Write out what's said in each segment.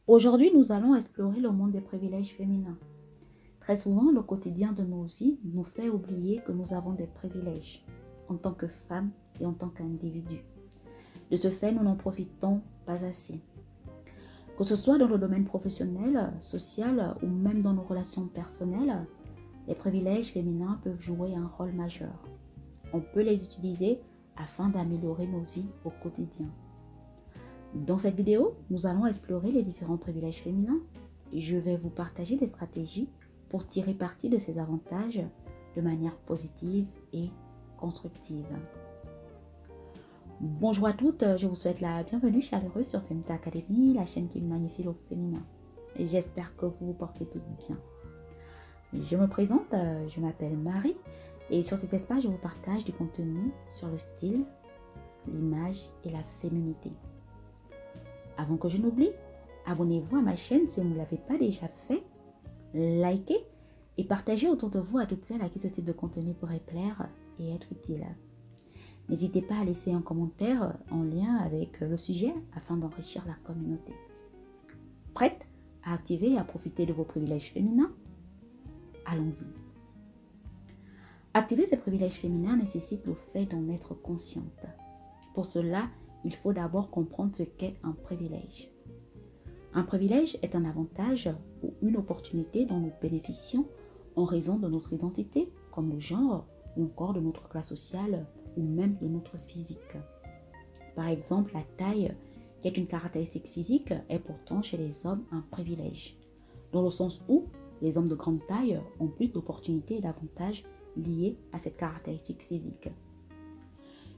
Aujourd'hui, nous allons explorer le monde des privilèges féminins. Très souvent, le quotidien de nos vies nous fait oublier que nous avons des privilèges en tant que femmes et en tant qu'individus. De ce fait, nous n'en profitons pas assez. Que ce soit dans le domaine professionnel, social ou même dans nos relations personnelles, les privilèges féminins peuvent jouer un rôle majeur. On peut les utiliser afin d'améliorer nos vies au quotidien. Dans cette vidéo, nous allons explorer les différents privilèges féminins et je vais vous partager des stratégies pour tirer parti de ces avantages de manière positive et constructive. Bonjour à toutes, je vous souhaite la bienvenue chaleureuse sur Femta Academy, la chaîne qui magnifie le féminin. Et j'espère que vous vous portez toutes bien. Je me présente, je m'appelle Marie et sur cet espace, je vous partage du contenu sur le style, l'image et la féminité. Avant que je n'oublie, abonnez-vous à ma chaîne si vous ne l'avez pas déjà fait, likez et partagez autour de vous à toutes celles à qui ce type de contenu pourrait plaire et être utile. N'hésitez pas à laisser un commentaire en lien avec le sujet afin d'enrichir la communauté. Prête à activer et à profiter de vos privilèges féminins? Allons-y. Activer ces privilèges féminins nécessite le fait d'en être consciente. Pour cela, il faut d'abord comprendre ce qu'est un privilège. Un privilège est un avantage ou une opportunité dont nous bénéficions en raison de notre identité, comme le genre, ou encore de notre classe sociale, ou même de notre physique. Par exemple, la taille, qui est une caractéristique physique, est pourtant chez les hommes un privilège, dans le sens où les hommes de grande taille ont plus d'opportunités et d'avantages liés à cette caractéristique physique.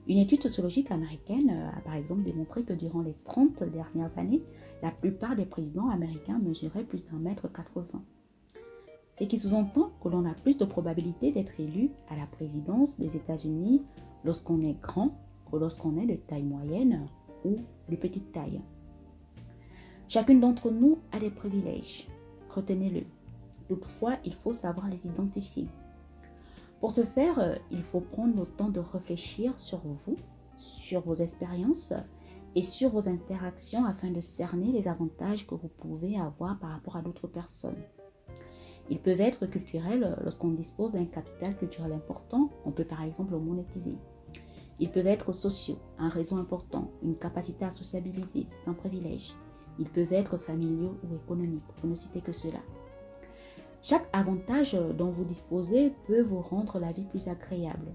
Une étude sociologique américaine a par exemple démontré que durant les 30 dernières années, la plupart des présidents américains mesuraient plus d'1,80 m. Ce qui sous-entend que l'on a plus de probabilité d'être élu à la présidence des États-Unis lorsqu'on est grand que lorsqu'on est de taille moyenne ou de petite taille. Chacune d'entre nous a des privilèges, retenez-le. Toutefois, il faut savoir les identifier. Pour ce faire, il faut prendre le temps de réfléchir sur vous, sur vos expériences et sur vos interactions afin de cerner les avantages que vous pouvez avoir par rapport à d'autres personnes. Ils peuvent être culturels lorsqu'on dispose d'un capital culturel important, on peut par exemple le monétiser. Ils peuvent être sociaux, un réseau important, une capacité à sociabiliser, c'est un privilège. Ils peuvent être familiaux ou économiques, pour ne citer que cela. Chaque avantage dont vous disposez peut vous rendre la vie plus agréable.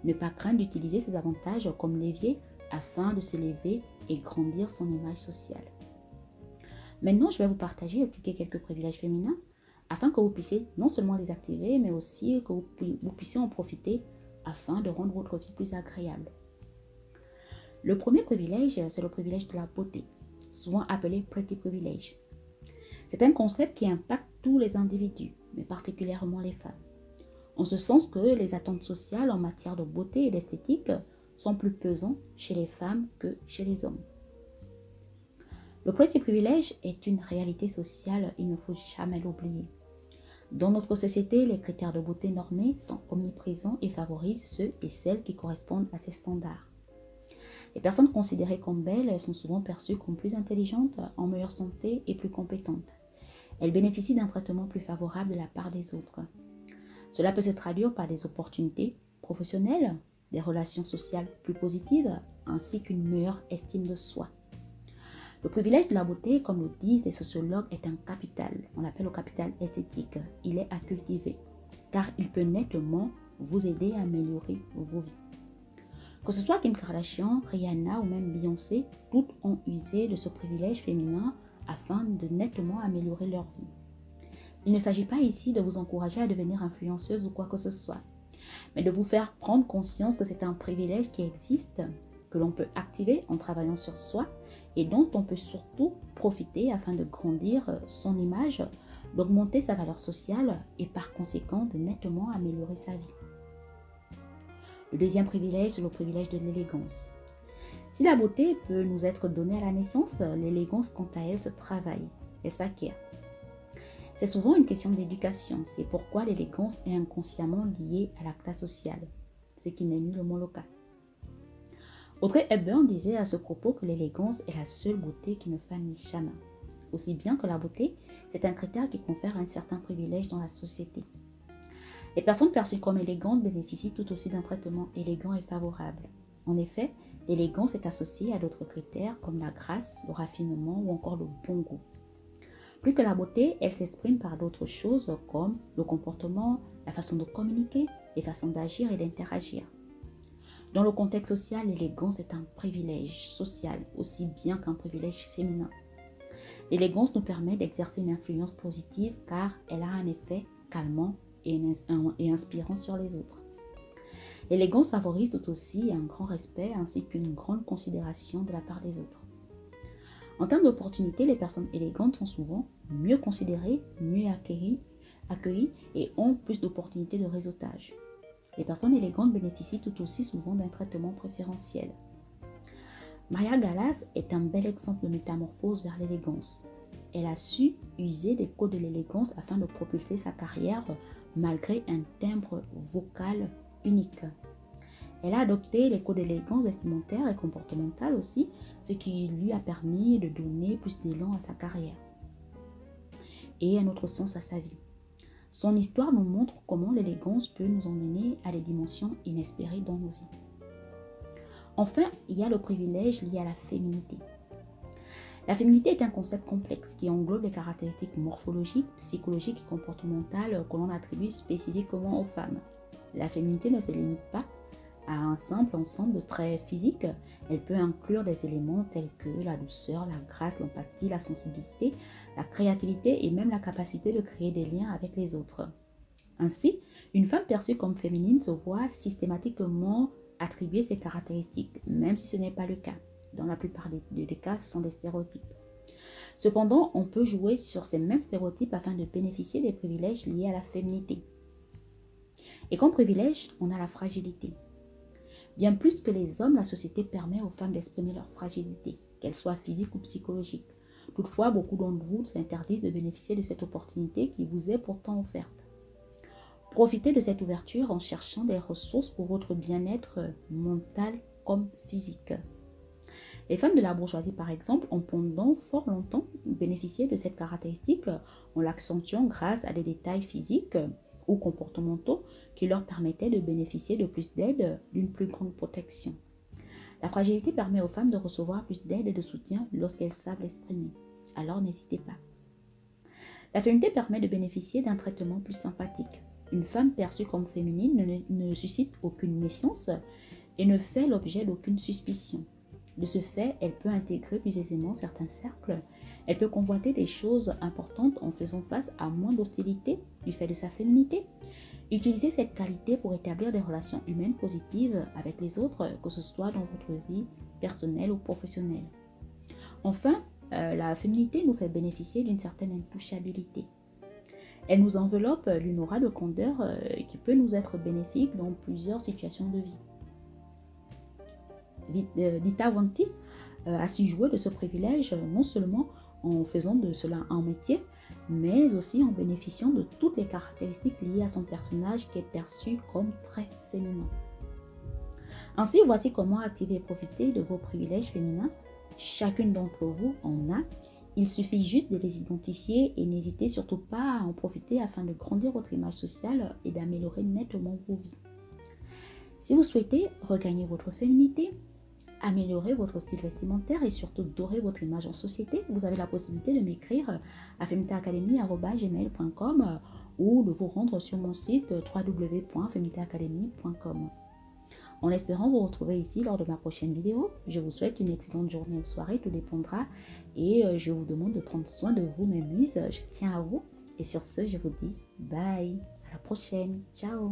Ne pas craindre d'utiliser ces avantages comme levier afin de s'élever et grandir son image sociale. Maintenant, je vais vous partager et expliquer quelques privilèges féminins afin que vous puissiez non seulement les activer, mais aussi que vous puissiez en profiter afin de rendre votre vie plus agréable. Le premier privilège, c'est le privilège de la beauté, souvent appelé pretty privilege. C'est un concept qui impacte tous les individus, mais particulièrement les femmes. En ce sens que les attentes sociales en matière de beauté et d'esthétique sont plus pesantes chez les femmes que chez les hommes. Le pretty privilege est une réalité sociale, il ne faut jamais l'oublier. Dans notre société, les critères de beauté normés sont omniprésents et favorisent ceux et celles qui correspondent à ces standards. Les personnes considérées comme belles sont souvent perçues comme plus intelligentes, en meilleure santé et plus compétentes. Elles bénéficient d'un traitement plus favorable de la part des autres. Cela peut se traduire par des opportunités professionnelles, des relations sociales plus positives, ainsi qu'une meilleure estime de soi. Le privilège de la beauté, comme le disent les sociologues, est un capital. On l'appelle le capital esthétique. Il est à cultiver, car il peut nettement vous aider à améliorer vos vies. Que ce soit Kim Kardashian, Rihanna ou même Beyoncé, toutes ont usé de ce privilège féminin afin de nettement améliorer leur vie. Il ne s'agit pas ici de vous encourager à devenir influenceuse ou quoi que ce soit, mais de vous faire prendre conscience que c'est un privilège qui existe, que l'on peut activer en travaillant sur soi et dont on peut surtout profiter afin de grandir son image, d'augmenter sa valeur sociale et par conséquent de nettement améliorer sa vie. Le deuxième privilège, c'est le privilège de l'élégance. Si la beauté peut nous être donnée à la naissance, l'élégance, quant à elle, se travaille, elle s'acquiert. C'est souvent une question d'éducation, c'est pourquoi l'élégance est inconsciemment liée à la classe sociale, ce qui n'est nullement le cas. Audrey Hepburn disait à ce propos que l'élégance est la seule beauté qui ne fanit jamais. Aussi bien que la beauté, c'est un critère qui confère un certain privilège dans la société. Les personnes perçues comme élégantes bénéficient tout aussi d'un traitement élégant et favorable. En effet, l'élégance est associée à d'autres critères comme la grâce, le raffinement ou encore le bon goût. Plus que la beauté, elle s'exprime par d'autres choses comme le comportement, la façon de communiquer, les façons d'agir et d'interagir. Dans le contexte social, l'élégance est un privilège social aussi bien qu'un privilège féminin. L'élégance nous permet d'exercer une influence positive car elle a un effet calmant et inspirant sur les autres. L'élégance favorise tout aussi un grand respect ainsi qu'une grande considération de la part des autres. En termes d'opportunités, les personnes élégantes sont souvent mieux considérées, mieux accueillies et ont plus d'opportunités de réseautage. Les personnes élégantes bénéficient tout aussi souvent d'un traitement préférentiel. Maria Callas est un bel exemple de métamorphose vers l'élégance. Elle a su user des codes de l'élégance afin de propulser sa carrière malgré un timbre vocal unique. Elle a adopté les codes d'élégance vestimentaire et comportementale aussi, ce qui lui a permis de donner plus d'élan à sa carrière et un autre sens à sa vie. Son histoire nous montre comment l'élégance peut nous emmener à des dimensions inespérées dans nos vies. Enfin, il y a le privilège lié à la féminité. La féminité est un concept complexe qui englobe les caractéristiques morphologiques, psychologiques et comportementales que l'on attribue spécifiquement aux femmes. La féminité ne se limite pas à un simple ensemble de traits physiques. Elle peut inclure des éléments tels que la douceur, la grâce, l'empathie, la sensibilité, la créativité et même la capacité de créer des liens avec les autres. Ainsi, une femme perçue comme féminine se voit systématiquement attribuer ces caractéristiques, même si ce n'est pas le cas. Dans la plupart des cas, ce sont des stéréotypes. Cependant, on peut jouer sur ces mêmes stéréotypes afin de bénéficier des privilèges liés à la féminité. Et comme privilège, on a la fragilité. Bien plus que les hommes, la société permet aux femmes d'exprimer leur fragilité, qu'elle soit physique ou psychologique. Toutefois, beaucoup d'entre vous s'interdisent de bénéficier de cette opportunité qui vous est pourtant offerte. Profitez de cette ouverture en cherchant des ressources pour votre bien-être mental comme physique. Les femmes de la bourgeoisie, par exemple, ont pendant fort longtemps bénéficié de cette caractéristique en l'accentuant grâce à des détails physiques ou comportementaux qui leur permettaient de bénéficier de plus d'aide, d'une plus grande protection. La fragilité permet aux femmes de recevoir plus d'aide et de soutien lorsqu'elles savent l'exprimer. Alors n'hésitez pas. La féminité permet de bénéficier d'un traitement plus sympathique. Une femme perçue comme féminine ne suscite aucune méfiance et ne fait l'objet d'aucune suspicion. De ce fait, elle peut intégrer plus aisément certains cercles. Elle peut convoiter des choses importantes en faisant face à moins d'hostilité du fait de sa féminité. Utilisez cette qualité pour établir des relations humaines positives avec les autres, que ce soit dans votre vie personnelle ou professionnelle. Enfin, la féminité nous fait bénéficier d'une certaine intouchabilité. Elle nous enveloppe d'une aura de candeur qui peut nous être bénéfique dans plusieurs situations de vie. Dita Ventis a su jouer de ce privilège non seulement en faisant de cela un métier, mais aussi en bénéficiant de toutes les caractéristiques liées à son personnage qui est perçu comme très féminin. Ainsi, voici comment activer et profiter de vos privilèges féminins. Chacune d'entre vous en a. Il suffit juste de les identifier et n'hésitez surtout pas à en profiter afin de grandir votre image sociale et d'améliorer nettement vos vies. Si vous souhaitez regagner votre féminité, améliorer votre style vestimentaire et surtout dorer votre image en société, vous avez la possibilité de m'écrire à feminitéacademy@gmail.com ou de vous rendre sur mon site www.feminitéacademy.com. En espérant vous retrouver ici lors de ma prochaine vidéo, je vous souhaite une excellente journée ou soirée, tout dépendra, et je vous demande de prendre soin de vous, mes muses, je tiens à vous, et sur ce, je vous dis bye, à la prochaine, ciao.